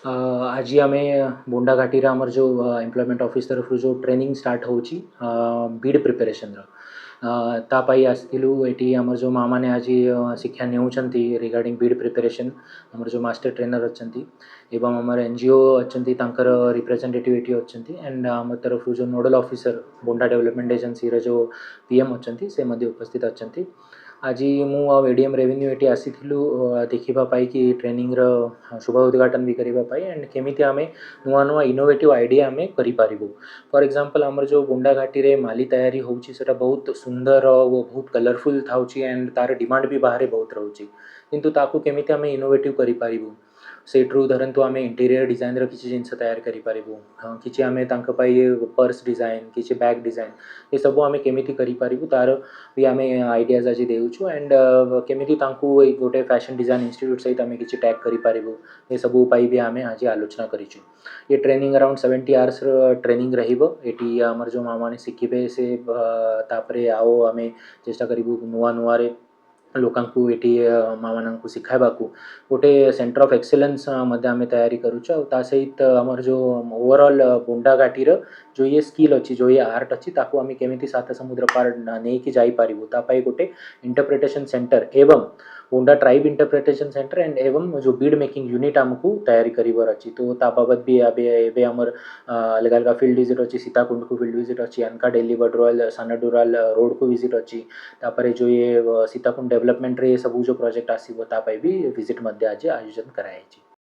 ଆଜି ଆମେ ବୋଣ୍ଡାଘାଟିରେ ଆମର ଯେଉଁ ଏମ୍ପ୍ଲୟମେଣ୍ଟ ଅଫିସ୍ ତରଫରୁ ଯେଉଁ ଟ୍ରେନିଂ ଷ୍ଟାର୍ଟ ହେଉଛି ବିଡ୍ ପ୍ରିପାରେସନ୍ର, ତା ପାଇଁ ଆସିଥିଲୁ। ଏଠି ଆମର ଯେଉଁ ମାଆମାନେ ଆଜି ଶିକ୍ଷା ନେଉଛନ୍ତି ରିଗାର୍ଡ଼ିଂ ବିଡ୍ ପ୍ରିପାରେସନ୍, ଆମର ଯେଉଁ ମାଷ୍ଟର ଟ୍ରେନର୍ ଅଛନ୍ତି ଏବଂ ଆମର NGO ଅଛନ୍ତି ତାଙ୍କର ରିପ୍ରେଜେଣ୍ଟେଟିଭ୍ ଏଠି ଅଛନ୍ତି। ଆଣ୍ଡ ଆମ ତରଫରୁ ଯେଉଁ ନୋଡ଼ାଲ୍ ଅଫିସର ବୋଣ୍ଡା ଡେଭଲପମେଣ୍ଟ ଏଜେନ୍ସିର ଯେଉଁ PM ଅଛନ୍ତି ସେ ମଧ୍ୟ ଉପସ୍ଥିତ ଅଛନ୍ତି। ଆଜି ମୁଁ ଆଉ ADM ରେଭିନ୍ୟୁ ଏଠି ଆସିଥିଲୁ ଦେଖିବା ପାଇଁ କି ଟ୍ରେନିଂର शुभ उद्घाटन भी करने एंड केमी आम नुआ नुआ इनोवेटिव आइडिया आम करूँ। फॉर एग्जांपल आमर जो बोंडा घाटी रे माली तैयारी होता बहुत सुंदर और बहुत कलरफुल था एंड तार डिमांड भी बाहर बहुत रोचे, किंतु ताकू केमी आम इनोवेटिव करूँ सेठू धरतु आम इंटीरियर डिजाइन किसी जिन तैयार करूँ कि आम पर्स डिजाइन किसी बैग डिजाइन ये सब आम केमी करूँ तार भी आम आइडियाज आज देचु। एंड केमी गोटे फैशन डिजाइन इंस्टीट्यूट सहित आम किसी टैग करूँ ये सब उपाय भी आम आज आलोचना करूँ। ये ट्रेनिंग अराउंड 70 आवर्स ट्रेनिंग रही आमर जो माँ मैंने शिखे से तापर आओ आम चेष्टा करूँ नुआ नुआ लोकांकु एटी माँ मानू शिखाइबा गोटे सेंटर ऑफ एक्सेलेंस आम तैयारी करुचा। सहित आमर जो ओवरऑल बोंडा घाटीर जो ये स्किल अच्छी जो ये आर्ट अच्छी ताकू आम केमी सात समुद्र पार नहीं कि जापारू गोटे इंटरप्रिटेशन सेंटर एवं बोंडा ट्राइब इंटरप्रिटेशन सेंटर एंड एवं जो बीड मेकिंग यूनिट आमको तैयारी करार अच्छी। तो बाबद भी एवं आमर अलग अलग फील्ड विजिट अच्छी सीताकुंड को फील्ड विजिट अच्छी अनका डेली बडरवाल सानाडुराल रोड को विजिट अच्छी तापर जो ये सीताकुंड डेवलपमेंट रे सब जो प्रोजेक्ट आसो भी विजिट मध्य आज आयोजन कराई।